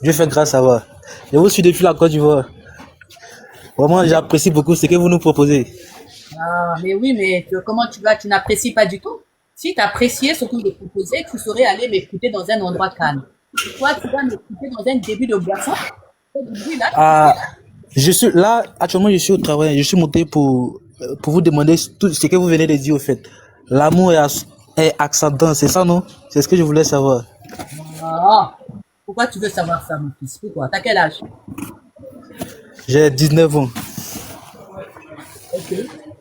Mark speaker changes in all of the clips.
Speaker 1: Je fais grâce à vous. Je vous suis depuis la Côte d'Ivoire. Vraiment, j'apprécie beaucoup ce que vous nous proposez.
Speaker 2: Ah, mais oui, mais comment tu vas? Tu n'apprécies pas du tout. Si tu appréciais ce que je proposais, tu serais allé m'écouter dans un endroit calme. Toi, tu vas m'écouter dans un début de boisson. C'est du bruit là.
Speaker 1: Ah, je suis là, actuellement, je suis au travail. Je suis monté pour vous demander tout ce que vous venez de dire au fait. L'amour est accentant, c'est ça, non? C'est ce que je voulais savoir.
Speaker 2: Ah, pourquoi tu veux savoir ça, mon fils? Pourquoi? T'as quel âge?
Speaker 1: J'ai 19 ans.
Speaker 2: Ok.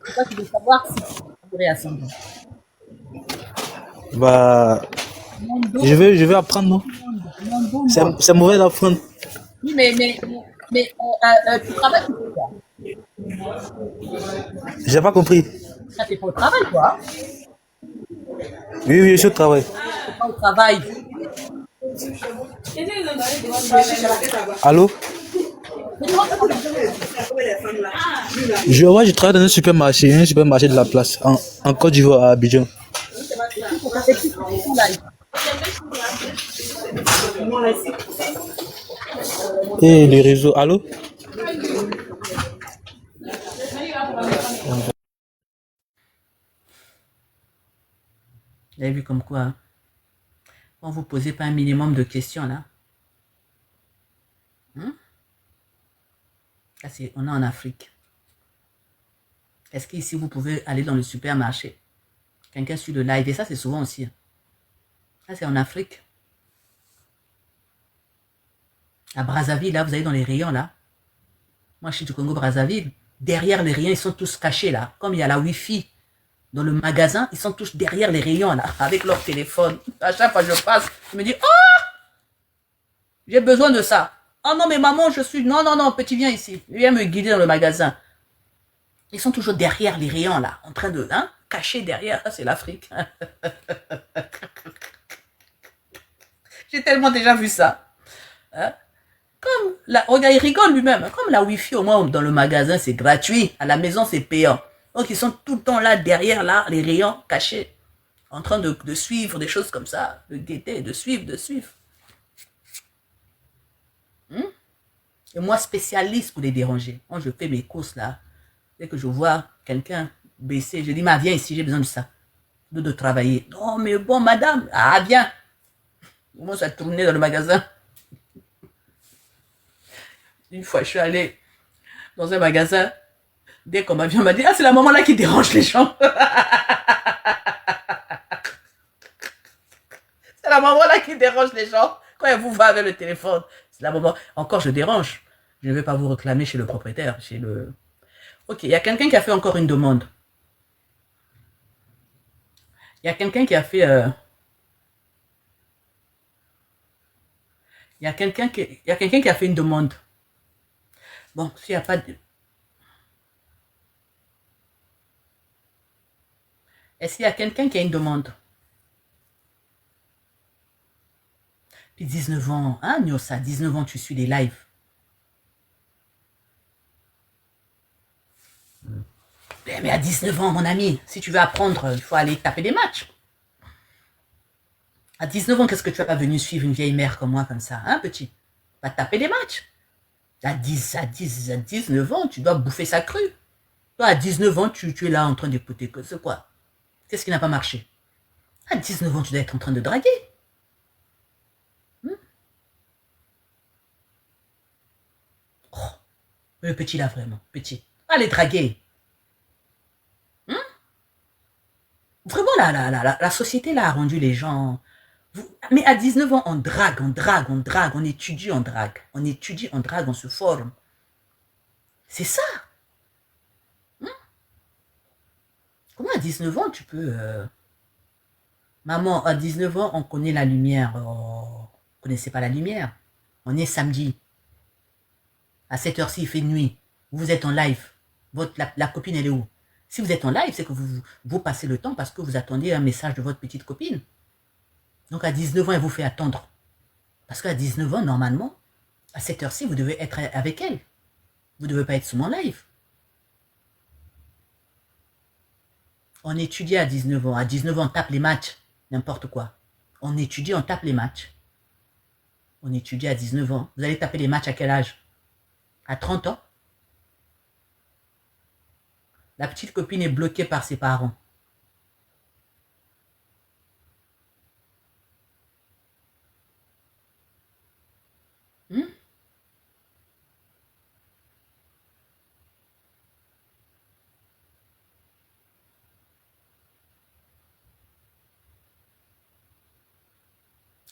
Speaker 2: Pourquoi tu veux savoir si tu es ascendant?
Speaker 1: Bah,
Speaker 2: Mondo,
Speaker 1: je vais apprendre, non?
Speaker 2: mondo,
Speaker 1: C'est,
Speaker 2: mondo.
Speaker 1: c'est mauvais d'apprendre.
Speaker 2: Oui, tu travailles, tu fais quoi?
Speaker 1: J'ai pas compris.
Speaker 2: Ça, t'es pas au travail, toi.
Speaker 1: Oui, oui, je suis au travail.
Speaker 2: T'es pas au travail.
Speaker 1: Allô?
Speaker 2: Mais comment tu travailles?
Speaker 1: Je travaille dans un supermarché de la place, en Côte d'Ivoire, à Abidjan.
Speaker 2: Et puis, c'est tes petits qui sont là.
Speaker 1: Et le réseau, allô?
Speaker 2: Vous avez vu comme quoi, hein? Quand vous posez pas un minimum de questions, là, hein? Là, on est en Afrique. Est-ce qu'ici, vous pouvez aller dans le supermarché? Quelqu'un suit le live, et ça, c'est souvent aussi. Là, c'est en Afrique. À Brazzaville, là, vous allez dans les rayons, là. Moi, je suis du Congo-Brazzaville. Derrière les rayons, ils sont tous cachés, là. Comme il y a la Wi-Fi dans le magasin, ils sont tous derrière les rayons, là, avec leur téléphone. À chaque fois que je passe, je me dis, oh, j'ai besoin de ça. Oh non, mais maman, je suis... Non, non, non, petit, viens ici. Viens me guider dans le magasin. Ils sont toujours derrière les rayons, là, en train de... Hein, cachés derrière. Ça, c'est l'Afrique. J'ai tellement déjà vu ça. Hein? Regarde, il rigole lui-même. Comme la Wi-Fi, au moins, dans le magasin, c'est gratuit. À la maison, c'est payant. Donc, ils sont tout le temps là, derrière, là, les rayons cachés, en train de suivre des choses comme ça, de guetter, de suivre, de suivre. Et moi, spécialiste pour les déranger. Quand je fais mes courses, là, dès que je vois quelqu'un baisser, je dis, ma viens ici, j'ai besoin de ça. De travailler. Non, mais bon, madame, ah, viens. On commence à tourner dans le magasin. Une fois, je suis allé dans un magasin. Dès qu'on m'a vu, on m'a dit, ah, c'est la maman là qui dérange les gens. C'est la maman là qui dérange les gens. Quand elle vous va avec le téléphone, c'est la maman. Encore, je dérange. Je ne vais pas vous réclamer chez le propriétaire, chez le... Ok, il y a quelqu'un qui a fait encore une demande. Il y a quelqu'un qui a fait... Il y a quelqu'un qui a fait une demande. Bon, s'il n'y a pas de... Est-ce qu'il y a quelqu'un qui a une demande? Puis 19 ans, hein, Nyosa, 19 ans, tu suis des lives. Mais à 19 ans, mon ami, si tu veux apprendre, il faut aller taper des matchs. À 19 ans, qu'est-ce que tu vas venir suivre une vieille mère comme moi, comme ça, hein, petit? Va taper des matchs. À 19 ans, tu dois bouffer sa crue. Toi, à 19 ans, tu es là en train d'écouter. C'est quoi? Qu'est-ce qui n'a pas marché? À 19 ans, tu dois être en train de draguer. Oh, le petit là, vraiment, petit. Allez draguer. Vraiment, la société là a rendu les gens... Mais à 19 ans, on drague, on étudie, on drague. On étudie, on drague, on se forme. C'est ça. Comment à 19 ans, tu peux... Maman, à 19 ans, on connaît la lumière. Oh, on connaissait pas la lumière. On est samedi. À cette heure-ci, il fait nuit. Vous êtes en live. La copine, elle est où? Si vous êtes en live, c'est que vous passez le temps parce que vous attendez un message de votre petite copine. Donc à 19 ans, elle vous fait attendre. Parce qu'à 19 ans, normalement, à cette heure-ci, vous devez être avec elle. Vous ne devez pas être sur mon live. On étudie à 19 ans. À 19 ans, on tape les matchs. N'importe quoi. On étudie, on tape les matchs. On étudie à 19 ans. Vous allez taper les matchs à quel âge? À 30 ans? La petite copine est bloquée par ses parents. Hmm?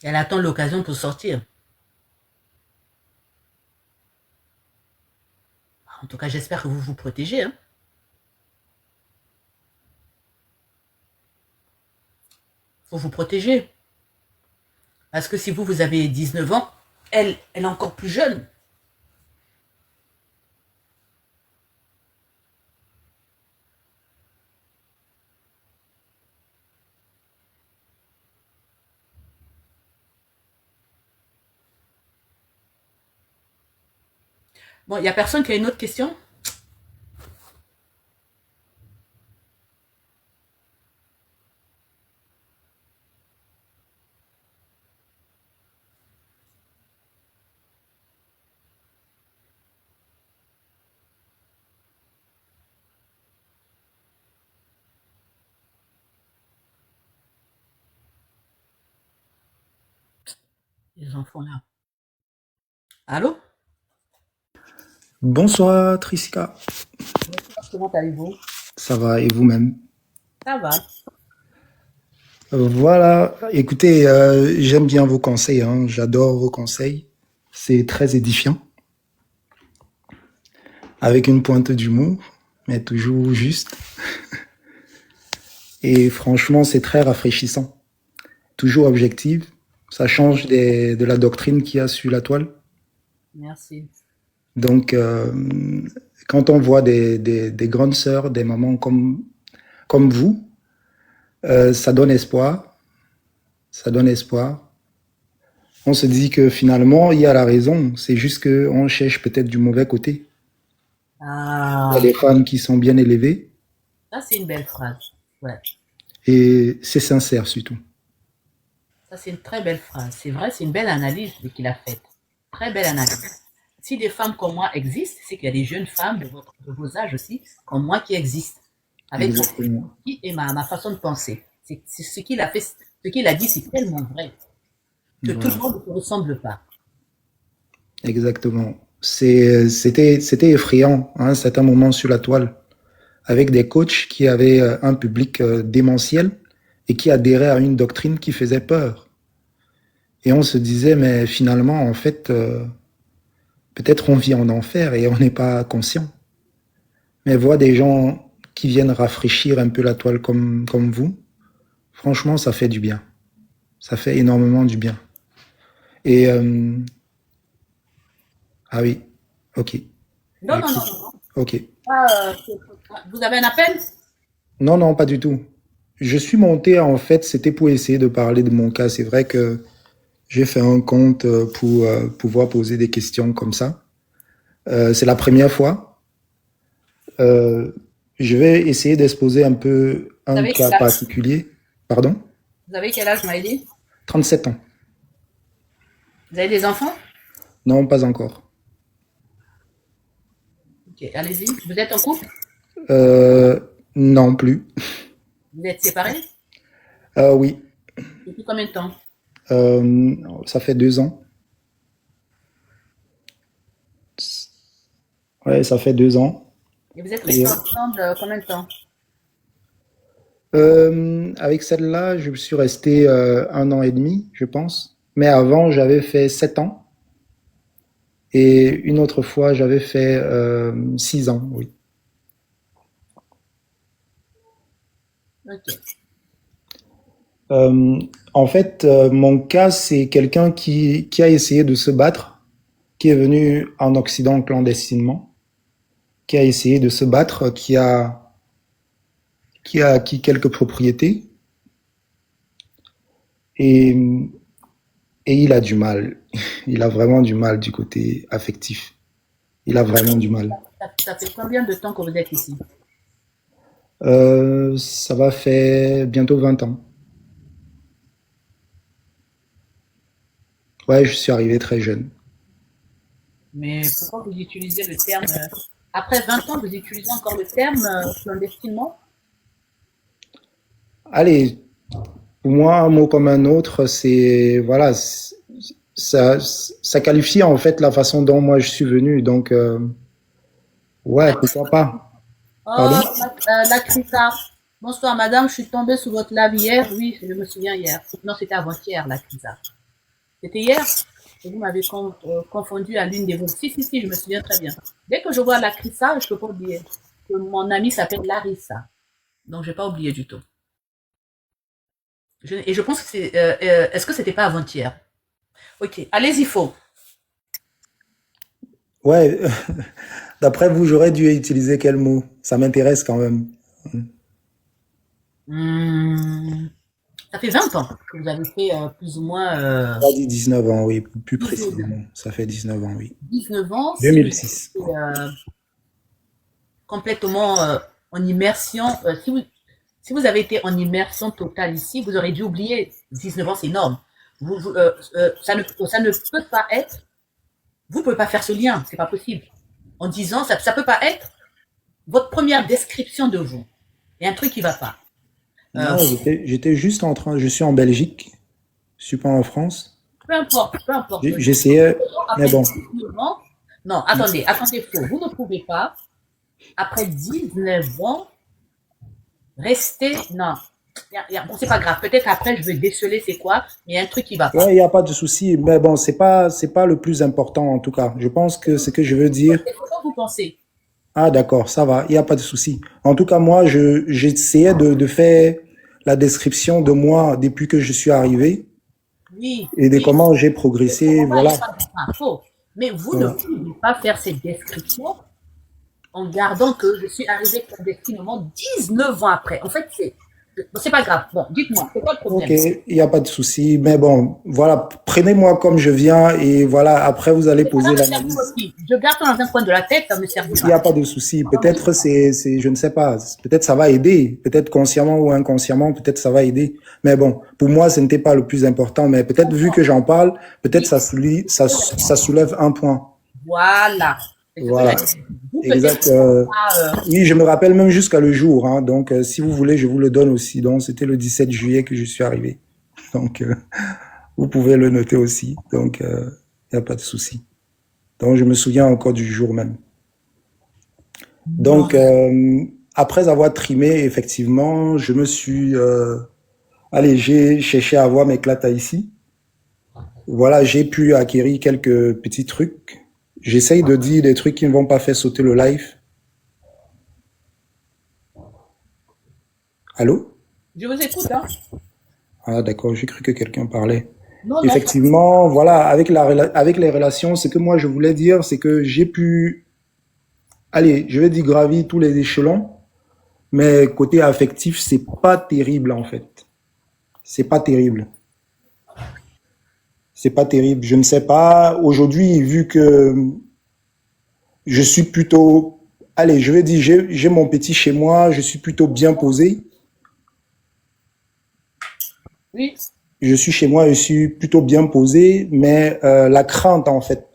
Speaker 2: Elle attend l'occasion pour sortir. En tout cas, j'espère que vous vous protégez. Hein. Faut vous protéger. Parce que si vous avez 19 ans, elle est encore plus jeune. Bon, il n'y a personne qui a une autre question? Les enfants là. Allô?
Speaker 3: Bonsoir Tricia,
Speaker 2: Comment allez-vous?
Speaker 3: ça va et vous-même?
Speaker 2: Ça va.
Speaker 3: Voilà, écoutez, j'aime bien vos conseils, hein, j'adore vos conseils, c'est très édifiant, avec une pointe d'humour, mais toujours juste. Et franchement, c'est très rafraîchissant, toujours objectif, ça change de la doctrine qu'il y a sur la toile.
Speaker 2: Merci.
Speaker 3: Donc, quand on voit des grandes sœurs, des mamans comme vous, ça donne espoir, ça donne espoir. On se dit que finalement, il y a la raison. C'est juste qu'on cherche peut-être du mauvais côté.
Speaker 2: Ah,
Speaker 3: Il y a des femmes qui sont bien élevées
Speaker 2: ça c'est une belle phrase. Ouais.
Speaker 3: et c'est sincère surtout.
Speaker 2: Ça c'est une très belle phrase. C'est vrai, c'est une belle analyse qu'il a faite. Très belle analyse. Si des femmes comme moi existent, c'est qu'il y a des jeunes femmes de vos âges aussi, comme moi, qui existent. Avec
Speaker 3: Exactement.
Speaker 2: qui et ma façon de penser. C'est ce qu'il a fait, ce qu'il a dit, c'est tellement vrai que tout le
Speaker 3: Voilà.
Speaker 2: monde ne se ressemble pas.
Speaker 3: Exactement. C'était effrayant, hein, certains moments sur la toile, avec des coachs qui avaient un public démentiel et qui adhéraient à une doctrine qui faisait peur. Et on se disait, mais finalement, en fait, peut-être on vit en enfer et on n'est pas conscient. Mais voir des gens qui viennent rafraîchir un peu la toile comme vous, franchement, ça fait du bien. Ça fait énormément du bien. Et ah oui, ok.
Speaker 2: Non, non, non,
Speaker 3: Écoute,
Speaker 2: non.
Speaker 3: ok.
Speaker 2: Ah, vous avez un appel?
Speaker 3: Non, non, pas du tout. Je suis monté, en fait, c'était pour essayer de parler de mon cas. C'est vrai que j'ai fait un compte pour pouvoir poser des questions comme ça. C'est la première fois. Euh, je vais essayer d'exposer un peu
Speaker 2: Vous
Speaker 3: un
Speaker 2: avez
Speaker 3: cas
Speaker 2: quel âge?
Speaker 3: particulier. Pardon?
Speaker 2: Vous avez quel âge, Maëlie?
Speaker 3: 37 ans.
Speaker 2: Vous avez des enfants?
Speaker 3: Non, pas encore.
Speaker 2: Ok, allez-y. Vous êtes en couple?
Speaker 3: Euh, non plus.
Speaker 2: Vous êtes séparés?
Speaker 3: Oui,
Speaker 2: Depuis combien de temps?
Speaker 3: ça fait 2 ans. Ouais, ça fait 2 ans.
Speaker 2: Et vous êtes
Speaker 3: Et
Speaker 2: restés ensemble combien de temps?
Speaker 3: avec celle-là, je suis resté 1 an et demi, je pense. Mais avant, j'avais fait 7 ans. Et une autre fois, j'avais fait 6 ans, oui.
Speaker 2: Ok.
Speaker 3: Euh, En fait, mon cas, c'est quelqu'un qui a essayé de se battre, qui est venu en Occident clandestinement, qui a essayé de se battre, qui a acquis quelques propriétés et, et il a du mal. Il a vraiment du mal du côté affectif. Il a vraiment du mal.
Speaker 2: Ça fait combien de temps que vous êtes ici?
Speaker 3: Ça va faire bientôt 20 ans. Ouais, je suis arrivé très jeune.
Speaker 2: Mais pourquoi vous utilisez le terme après 20 ans, vous utilisez encore le terme clandestinement?
Speaker 3: Allez, pour moi, un mot comme un autre, c'est voilà, ça qualifie en fait la façon dont moi je suis venu. Donc, ouais, pourquoi pas?
Speaker 2: Oh,
Speaker 3: Pardon?
Speaker 2: la Crita. Bonsoir, madame, je suis tombée sous votre live hier. Oui, je me souviens hier. Non, c'était avant-hier, la Crita. C'était hier? Et vous m'avez confondu à l'une de vos. Si, je me souviens très bien. Dès que je vois la Crita, je peux pas oublier que mon amie s'appelle Larissa. Donc, j'ai pas oublié du tout. Et je pense que c'est. Est-ce que c'était pas avant-hier? Ok, allez-y, faux.
Speaker 3: Ouais, d'après vous, j'aurais dû utiliser quel mot? Ça m'intéresse quand même.
Speaker 2: Hmm, ça fait 20 ans que vous avez fait plus ou moins
Speaker 3: On a dit 19 ans, oui, plus
Speaker 2: 19 ans.
Speaker 3: précisément. Ça fait 19 ans, oui.
Speaker 2: 19 ans, si vous
Speaker 3: 2006.
Speaker 2: avez complètement en immersion, si vous avez été en immersion totale ici, vous aurez dû oublier 19 ans, c'est énorme. Ça ne peut pas être, vous ne pouvez pas faire ce lien, c'est pas possible. En disant, ça ne peut pas être votre première description de vous. Il y a un truc qui va pas.
Speaker 3: Non, j'étais juste en train, je suis en Belgique, je suis pas en France.
Speaker 2: Peu importe, peu importe.
Speaker 3: J'essayais, mais
Speaker 2: Après
Speaker 3: bon.
Speaker 2: 19 ans, non, attendez, faux. Vous ne pouvez pas, après 19 ans, rester, non. Bon, c'est pas grave. Peut-être après, je vais déceler c'est quoi, mais il y a un truc qui va pas.
Speaker 3: Ouais, il n'y a pas de souci, mais bon, c'est pas le plus important en tout cas. Je pense que ce que je veux dire.
Speaker 2: C'est ce que vous pensez.
Speaker 3: Ah, d'accord, ça va, il n'y a pas de souci. En tout cas, moi, j'essayais de faire la description de moi depuis que je suis arrivé
Speaker 2: Oui,
Speaker 3: et de
Speaker 2: oui.
Speaker 3: comment j'ai progressé, voilà.
Speaker 2: Faux. Mais vous ne
Speaker 3: Voilà.
Speaker 2: pouvez pas faire cette description en gardant que je suis arrivé clandestinement 19 ans après. En fait, c'est pas grave. Bon, dites-moi, c'est quoi le
Speaker 3: Ok,
Speaker 2: problème?
Speaker 3: il n'y a pas de souci, mais bon, voilà, prenez-moi comme je viens et voilà, après vous allez
Speaker 2: Ça
Speaker 3: poser
Speaker 2: va me servir
Speaker 3: l'analyse.
Speaker 2: aussi. Je garde ça dans un coin de la tête, ça me
Speaker 3: Il n'y
Speaker 2: servira.
Speaker 3: a pas de souci. Peut-être je ne sais pas, peut-être ça va aider, peut-être consciemment ou inconsciemment, peut-être ça va aider. Mais bon, pour moi, ce n'était pas le plus important, mais peut-être vu que j'en parle, peut-être ça soulève un point.
Speaker 2: Voilà. C'est ce que
Speaker 3: Voilà,
Speaker 2: j'ai dit. Vous,
Speaker 3: exact.
Speaker 2: peut-être, pas,
Speaker 3: Oui, je me rappelle même jusqu'à le jour, hein, donc si vous voulez, je vous le donne aussi. Donc c'était le 17 juillet que je suis arrivé. Donc vous pouvez le noter aussi. Donc il n'y a pas de souci. Donc je me souviens encore du jour même. Donc après avoir trimé, effectivement, je me suis allez, j'ai cherché à avoir mes clatas ici. Voilà, j'ai pu acquérir quelques petits trucs. J'essaye de dire des trucs qui ne vont pas faire sauter le live. Allô?
Speaker 2: je vous écoute, hein.
Speaker 3: Ah, d'accord, j'ai cru que quelqu'un parlait.
Speaker 2: Non, non.
Speaker 3: Effectivement, voilà, avec les relations, ce que moi je voulais dire, c'est que j'ai pu, allez, je vais dire gravir tous les échelons, mais côté affectif, c'est pas terrible en fait. C'est pas terrible. C'est pas terrible. Je ne sais pas. Aujourd'hui, vu que je suis plutôt, allez, je vais dire, j'ai mon petit chez moi, je suis plutôt bien posé.
Speaker 2: Oui.
Speaker 3: Je suis chez moi, je suis plutôt bien posé, mais la crainte en fait,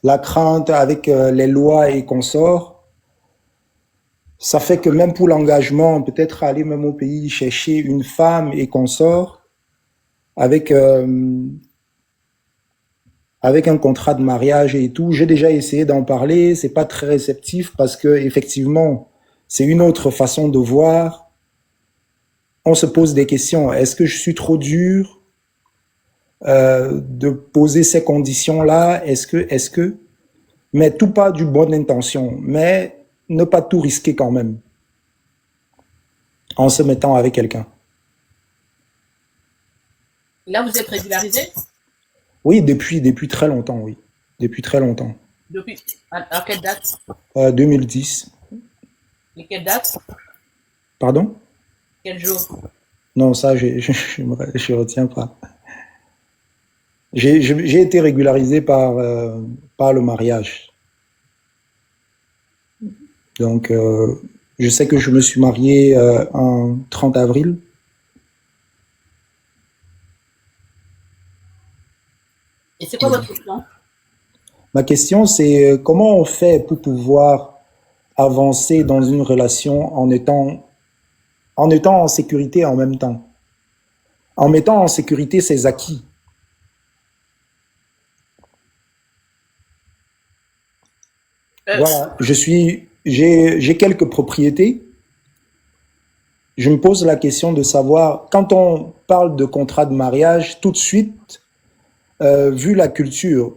Speaker 3: la crainte avec les lois et consorts, ça fait que même pour l'engagement, peut-être aller même au pays chercher une femme et consort avec avec un contrat de mariage et tout, j'ai déjà essayé d'en parler, c'est pas très réceptif parce que effectivement, c'est une autre façon de voir. On se pose des questions. Est-ce que je suis trop dur de poser ces conditions-là? Est-ce que, mais tout pas du bonne intention, mais ne pas tout risquer quand même en se mettant avec quelqu'un.
Speaker 2: Là, vous êtes régularisé?
Speaker 3: Oui, depuis très longtemps, oui. Depuis très longtemps.
Speaker 2: Depuis, à quelle date?
Speaker 3: 2010.
Speaker 2: Et quelle date?
Speaker 3: Pardon?
Speaker 2: Quel jour?
Speaker 3: Non, ça, je retiens pas. J'ai été régularisé par le mariage. Donc, je sais que je me suis marié en 30 avril.
Speaker 2: Et c'est quoi votre question?
Speaker 3: Ma question, c'est comment on fait pour pouvoir avancer dans une relation en étant en sécurité en même temps, en mettant en sécurité ses acquis.
Speaker 2: Euh,
Speaker 3: Voilà, j'ai quelques propriétés. Je me pose la question de savoir, quand on parle de contrat de mariage, tout de suite, vu la culture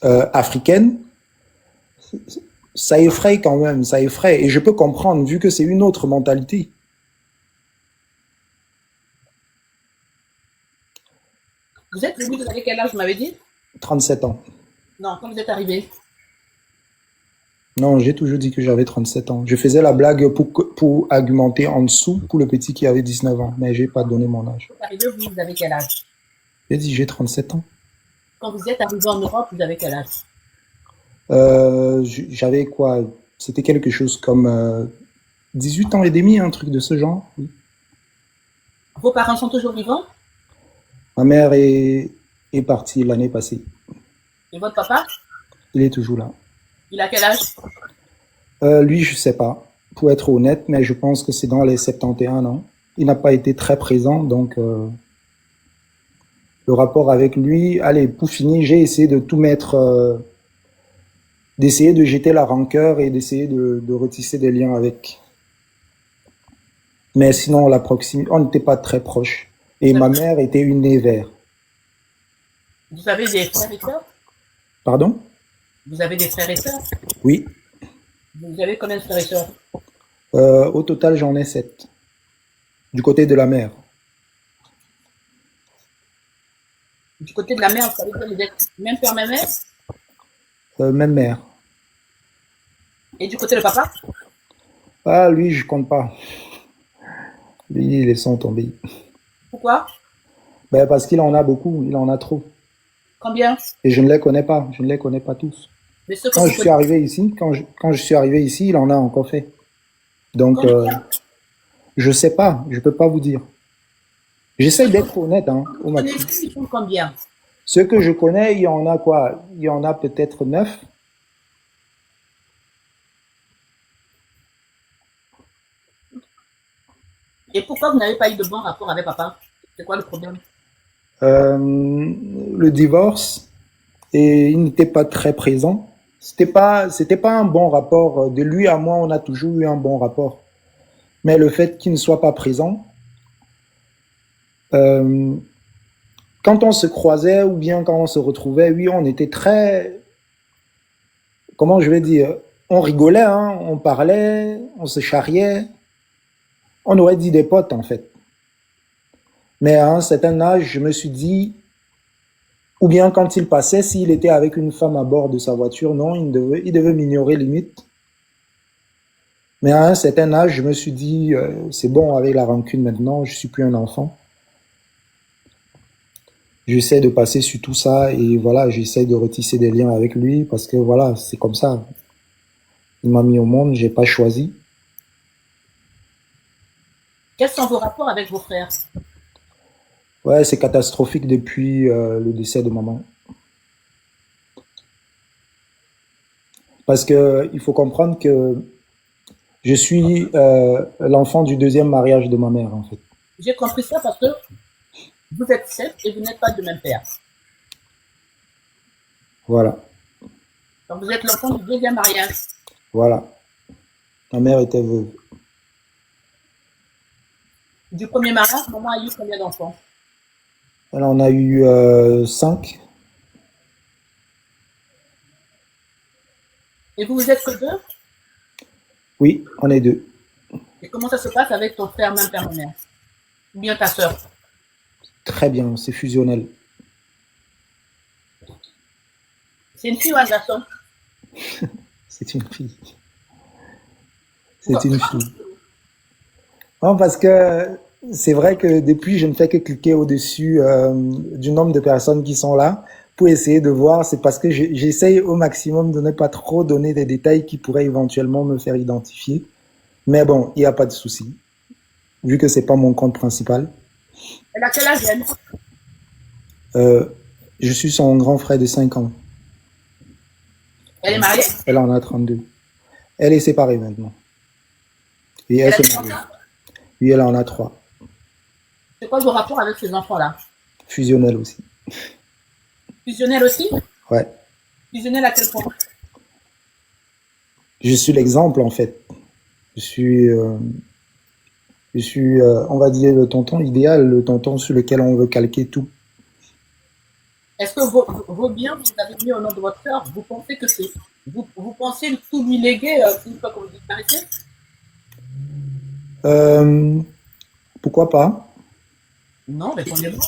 Speaker 3: africaine, ça effraie quand même, ça effraie. Et je peux comprendre, vu que c'est une autre mentalité.
Speaker 2: vous êtes venu, vous avez quel âge, vous m'avez dit?
Speaker 3: 37 ans.
Speaker 2: Non, quand vous êtes arrivé.
Speaker 3: Non, j'ai toujours dit que j'avais 37 ans. Je faisais la blague pour argumenter en dessous pour le petit qui avait 19 ans, mais j'ai pas donné mon âge.
Speaker 2: Quand vous êtes arrivé, vous avez quel âge?
Speaker 3: J'ai dit j'ai 37 ans.
Speaker 2: Quand vous êtes arrivé en Europe, vous avez quel âge?
Speaker 3: J'avais quoi? C'était quelque chose comme 18 ans et demi, un truc de ce genre. Oui.
Speaker 2: Vos parents sont toujours vivants?
Speaker 3: Ma mère est partie l'année passée.
Speaker 2: Et votre papa?
Speaker 3: Il est toujours là.
Speaker 2: Il a quel âge?
Speaker 3: Lui, je sais pas, pour être honnête, mais je pense que c'est dans les 71 ans. Il n'a pas été très présent, donc le rapport avec lui, allez, pour finir, j'ai essayé de tout mettre, d'essayer de jeter la rancœur et d'essayer de retisser des liens avec. Mais sinon, la proximité, on n'était pas très proches. Et ma mère était une née vert.
Speaker 2: Vous avez des frères et sœurs?
Speaker 3: Pardon?
Speaker 2: Vous avez des frères et sœurs?
Speaker 3: Oui.
Speaker 2: Vous avez combien de frères et sœurs?
Speaker 3: Au total, j'en ai 7. Du côté de la mère.
Speaker 2: Du côté de la mère, ça veut dire que vous êtes même père, même mère?
Speaker 3: Même mère.
Speaker 2: Et du côté de papa?
Speaker 3: Ah, lui, je compte pas. Lui, laissons tomber.
Speaker 2: Pourquoi?
Speaker 3: Ben, parce qu'il en a beaucoup, il en a trop.
Speaker 2: Combien?
Speaker 3: Et je ne les connais pas, je ne les connais pas tous.
Speaker 2: Mais ceux que
Speaker 3: Quand
Speaker 2: vous
Speaker 3: je suis
Speaker 2: connaissez,
Speaker 3: arrivé ici, quand je suis arrivé ici, il en a encore fait. Donc,
Speaker 2: combien?
Speaker 3: je sais pas, je peux pas vous dire. J'essaie d'être honnête, hein, au
Speaker 2: Vous
Speaker 3: maximum.
Speaker 2: connaissez, ils font combien?
Speaker 3: Ceux que je connais, il y en a quoi? Il y en a peut-être 9.
Speaker 2: Et pourquoi vous n'avez pas eu de bon rapport avec papa? C'est quoi le problème?
Speaker 3: Le divorce, et il n'était pas très présent. C'était pas un bon rapport. De lui à moi, on a toujours eu un bon rapport. Mais le fait qu'il ne soit pas présent, euh, quand on se croisait ou bien quand on se retrouvait, oui, on était très, comment je vais dire, on rigolait, hein, on parlait, on se charriait. On aurait dit des potes, en fait. Mais à un certain âge, je me suis dit, ou bien quand il passait, s'il était avec une femme à bord de sa voiture, non, il devait m'ignorer limite. Mais à un certain âge, je me suis dit, c'est bon avec la rancune maintenant, je suis plus un enfant. J'essaie de passer sur tout ça et voilà, j'essaie de retisser des liens avec lui parce que voilà, c'est comme ça. Il m'a mis au monde, j'ai pas choisi.
Speaker 2: Quels sont vos rapports avec vos frères?
Speaker 3: Ouais, c'est catastrophique depuis le décès de maman. Parce que il faut comprendre que je suis l'enfant du deuxième mariage de ma mère, en fait.
Speaker 2: J'ai compris ça parce que vous êtes 7 et vous n'êtes pas de même père.
Speaker 3: Voilà,
Speaker 2: Donc vous êtes l'enfant du deuxième mariage.
Speaker 3: voilà. Ma mère était veuve.
Speaker 2: Du premier mariage, maman a eu combien d'enfants?
Speaker 3: Elle en a eu 5.
Speaker 2: Et vous, vous êtes que 2?
Speaker 3: Oui, on est 2.
Speaker 2: Et comment ça se passe avec ton frère, même père, même mère? Ou bien ta sœur?
Speaker 3: Très bien, c'est fusionnel.
Speaker 2: C'est une fille ou un garçon?
Speaker 3: C'est une fille. C'est une fille. Non, parce que c'est vrai que depuis, je ne fais que cliquer au-dessus du nombre de personnes qui sont là pour essayer de voir. C'est parce que j'essaye au maximum de ne pas trop donner des détails qui pourraient éventuellement me faire identifier. Mais bon, il n'y a pas de souci. Vu que c'est pas mon compte principal.
Speaker 2: Elle a quel âge, elle?
Speaker 3: Je suis son grand frère de 5 ans.
Speaker 2: Elle est mariée?
Speaker 3: Elle en a 32. Elle est séparée maintenant. Et
Speaker 2: Elle
Speaker 3: elle
Speaker 2: a
Speaker 3: se
Speaker 2: des
Speaker 3: marie.
Speaker 2: enfants?
Speaker 3: Lui, elle en a 3.
Speaker 2: C'est quoi vos rapports avec ces enfants-là?
Speaker 3: Fusionnelle aussi.
Speaker 2: Fusionnel aussi?
Speaker 3: Ouais.
Speaker 2: Fusionnel à quel point?
Speaker 3: Je suis l'exemple, en fait. Je suis, on va dire, le tonton idéal, le tonton sur lequel on veut calquer tout.
Speaker 2: Est-ce que vos biens, vous avez mis au nom de votre sœur? Vous pensez que c'est... Vous pensez tout lui léguer une fois que vous disparaissez?
Speaker 3: Pourquoi pas?
Speaker 2: Non, répondez-moi.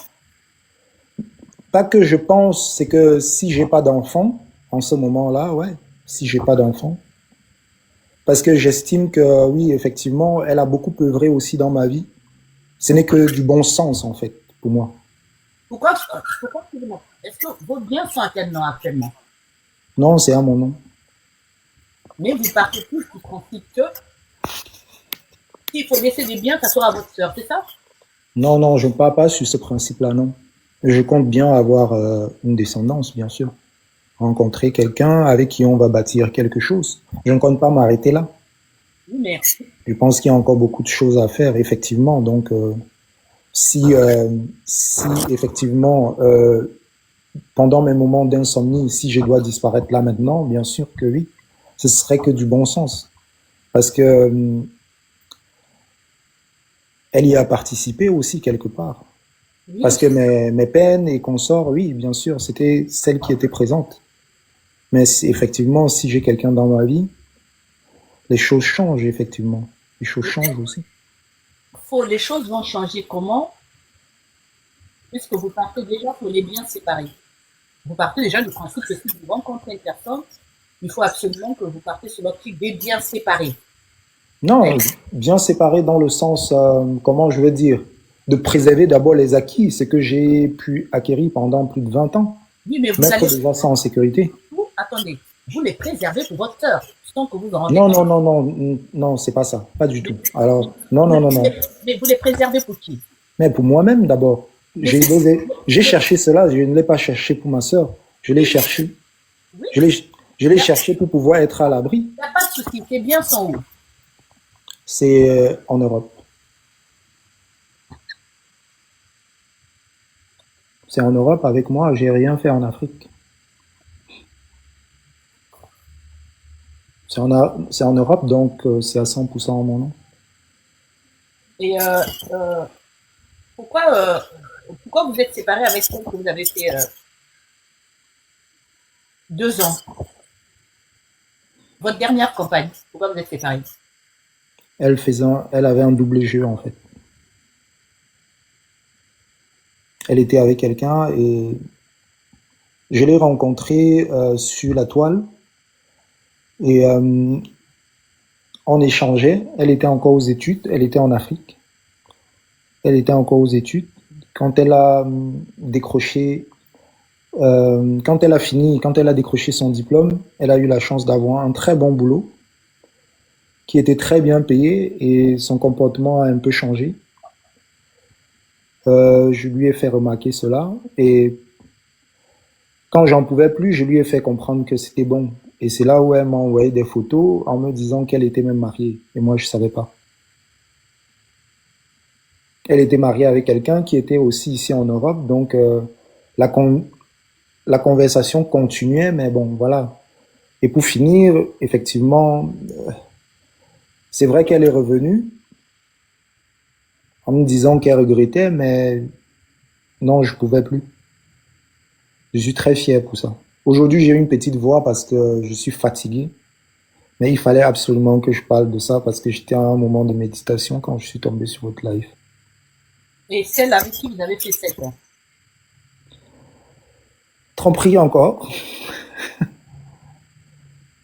Speaker 3: Pas que je pense, c'est que si j'ai pas d'enfant, en ce moment-là, ouais, si j'ai pas d'enfant, parce que j'estime que oui, effectivement, elle a beaucoup œuvré aussi dans ma vie. Ce n'est que du bon sens, en fait, pour moi.
Speaker 2: Pourquoi excusez-moi, est-ce que vos biens sont à quel nom actuellement?
Speaker 3: Non, c'est à mon nom.
Speaker 2: Mais vous partez tous du principe que s'il faut laisser des biens, ça sera à votre sœur, c'est ça?
Speaker 3: Non, non, je ne pars pas sur ce principe-là, non. Je compte bien avoir une descendance, bien sûr. Rencontrer quelqu'un avec qui on va bâtir quelque chose. Je ne compte pas m'arrêter là.
Speaker 2: Oui, mais
Speaker 3: Je pense qu'il y a encore beaucoup de choses à faire, effectivement. Donc, si effectivement, pendant mes moments d'insomnie, si je dois disparaître là maintenant, bien sûr que oui. Ce serait que du bon sens. Parce que elle y a participé aussi quelque part.
Speaker 2: oui,
Speaker 3: Parce que mes peines et consorts, oui, bien sûr, c'était celle qui était présente. Mais effectivement, si j'ai quelqu'un dans ma vie, les choses changent, effectivement. Les choses changent aussi.
Speaker 2: les choses vont changer comment? Puisque vous partez déjà pour les biens séparés. Vous partez déjà du principe que si vous rencontrez une personne, il faut absolument que vous partez sur l'optique des biens séparés.
Speaker 3: Non, bien séparé dans le sens, comment je veux dire, de préserver d'abord les acquis, ce que j'ai pu acquérir pendant plus de 20 ans.
Speaker 2: Oui, mais vous
Speaker 3: Mettre
Speaker 2: allez...
Speaker 3: déjà ça en sécurité.
Speaker 2: Attendez, vous les préservez pour votre sœur, sans que vous en rendez
Speaker 3: Non,
Speaker 2: compte.
Speaker 3: non, non, non, non, c'est pas ça, pas du tout. Alors, non, non, non, non.
Speaker 2: Mais vous les préservez pour qui?
Speaker 3: Mais pour moi-même d'abord. J'ai cherché cela, je ne l'ai pas cherché pour ma sœur, je l'ai cherché.
Speaker 2: Oui.
Speaker 3: Je l'ai cherché pour pouvoir être à l'abri.
Speaker 2: Il n'y a pas de souci, tes biens sont où?
Speaker 3: C'est en Europe. C'est en Europe avec moi, j'ai rien fait en Afrique. C'est en Europe, donc c'est à 100% en mon nom.
Speaker 2: Et pourquoi vous êtes séparés avec celle que vous avez fait 2 ans? Votre dernière compagne, pourquoi vous êtes séparés?
Speaker 3: Elle avait un double jeu en fait. Elle était avec quelqu'un et je l'ai rencontrée sur la toile et on échangeait. Elle était encore aux études, elle était en Afrique. Elle était encore aux études. Quand elle a décroché, quand elle a décroché son diplôme, elle a eu la chance d'avoir un très bon boulot qui était très bien payé et son comportement a un peu changé. Je lui ai fait remarquer cela et quand j'en pouvais plus, je lui ai fait comprendre que c'était bon. Et c'est là où elle m'a envoyé des photos en me disant qu'elle était même mariée. Et moi, je savais pas. Elle était mariée avec quelqu'un qui était aussi ici en Europe. Donc, la conversation continuait, mais bon, voilà. Et pour finir, effectivement, c'est vrai qu'elle est revenue en me disant qu'elle regrettait, mais non, je pouvais plus. Je suis très fier pour ça. Aujourd'hui, j'ai une petite voix parce que je suis fatigué. Mais il fallait absolument que je parle de ça parce que j'étais à un moment de méditation quand je suis tombé sur votre live.
Speaker 2: Et celle avec qui vous avez fait 7 ans?
Speaker 3: Tromperie encore.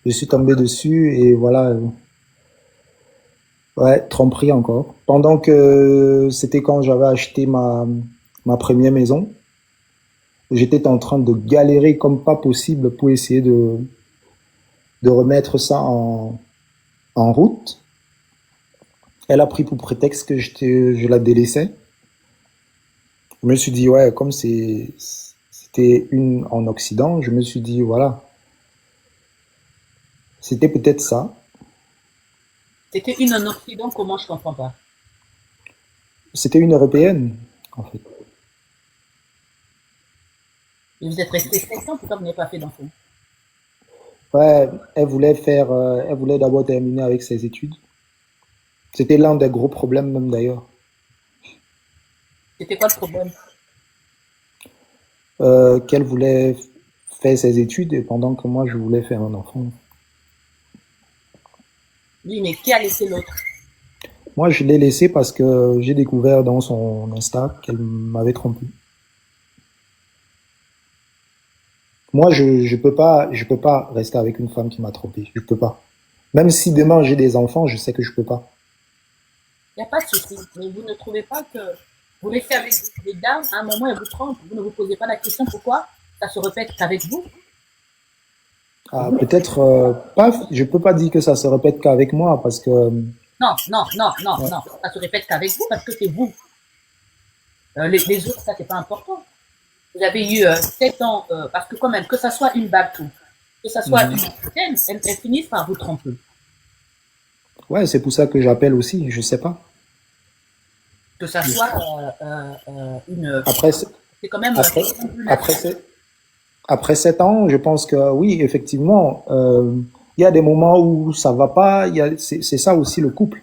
Speaker 3: Je suis tombé dessus et voilà. Ouais, tromperie encore. Pendant que c'était quand j'avais acheté ma première maison, j'étais en train de galérer comme pas possible pour essayer de remettre ça en route. Elle a pris pour prétexte que je la délaissais. Je me suis dit, ouais, comme c'était c'était une en Occident, je me suis dit, voilà, c'était peut-être ça.
Speaker 2: C'était une en Occident, comment je comprends pas.
Speaker 3: C'était une européenne, en fait.
Speaker 2: Et vous êtes resté 7 ans, pourquoi vous n'avez pas fait d'enfant?
Speaker 3: Ouais, elle voulait d'abord terminer avec ses études. C'était l'un des gros problèmes même d'ailleurs.
Speaker 2: C'était quoi le problème?
Speaker 3: Qu'elle voulait faire ses études et pendant que moi je voulais faire un enfant.
Speaker 2: Oui, mais qui a laissé l'autre?
Speaker 3: Moi je l'ai laissé parce que j'ai découvert dans son Insta qu'elle m'avait trompé. Moi je peux pas rester avec une femme qui m'a trompé. Je peux pas. Même si demain j'ai des enfants, je sais que je peux pas.
Speaker 2: Il n'y a pas de souci. Mais vous ne trouvez pas que vous laissez avec des dames, à un moment, elles vous trompent. Vous ne vous posez pas la question pourquoi ça se répète qu'avec vous?
Speaker 3: Ah, peut-être pas. Je peux pas dire que ça se répète qu'avec moi parce que
Speaker 2: Non, non, non, non, non. Ça se répète qu'avec vous parce que c'est vous. Les autres, ça, c'est pas important. Vous avez eu 7 ans, parce que quand même, que ça soit une Babtou, que ça soit une chrétienne, elles finissent par vous tromper.
Speaker 3: ouais, c'est pour ça que j'appelle aussi. Je sais pas.
Speaker 2: Que ça soit une...
Speaker 3: Après,
Speaker 2: C'est quand même...
Speaker 3: après,
Speaker 2: c'est quand même plus
Speaker 3: après,
Speaker 2: naturel.
Speaker 3: après 7 ans, je pense que oui, effectivement, il y a des moments où ça va pas. C'est ça aussi le couple.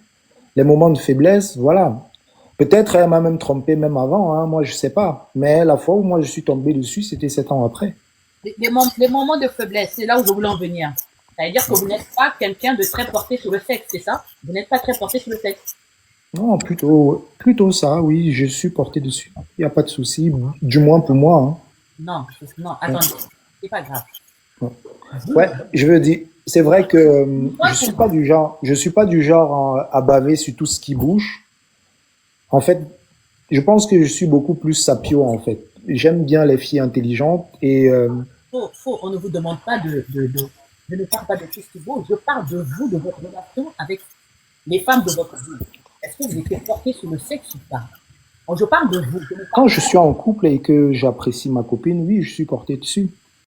Speaker 3: Les moments de faiblesse, voilà. Peut-être elle m'a même trompé même avant, hein, moi je sais pas. Mais la fois où moi je suis tombé dessus, c'était 7 ans après.
Speaker 2: Les moments de faiblesse, c'est là où je voulais en venir. C'est-à-dire que vous n'êtes pas quelqu'un de très porté sur le sexe, c'est ça? Vous n'êtes pas très porté sur le sexe.
Speaker 3: Non, plutôt ça, oui, je suis porté dessus. Il n'y a pas de souci, du moins pour moi. Hein.
Speaker 2: Non, non, attendez, c'est pas grave.
Speaker 3: Ouais, je veux dire, c'est vrai que
Speaker 2: Moi,
Speaker 3: je suis pas du genre à baver sur tout ce qui bouge. En fait, je pense que je suis beaucoup plus sapio en fait. J'aime bien les filles intelligentes et
Speaker 2: on ne vous demande pas je ne parle pas de tout ce qui vaut, je parle de vous, de votre relation avec les femmes de votre vie. Est-ce que vous étiez porté sur le sexe ou pas? Je parle de vous. Je ne parle
Speaker 3: quand je suis en couple et que j'apprécie ma copine, oui, je suis porté dessus.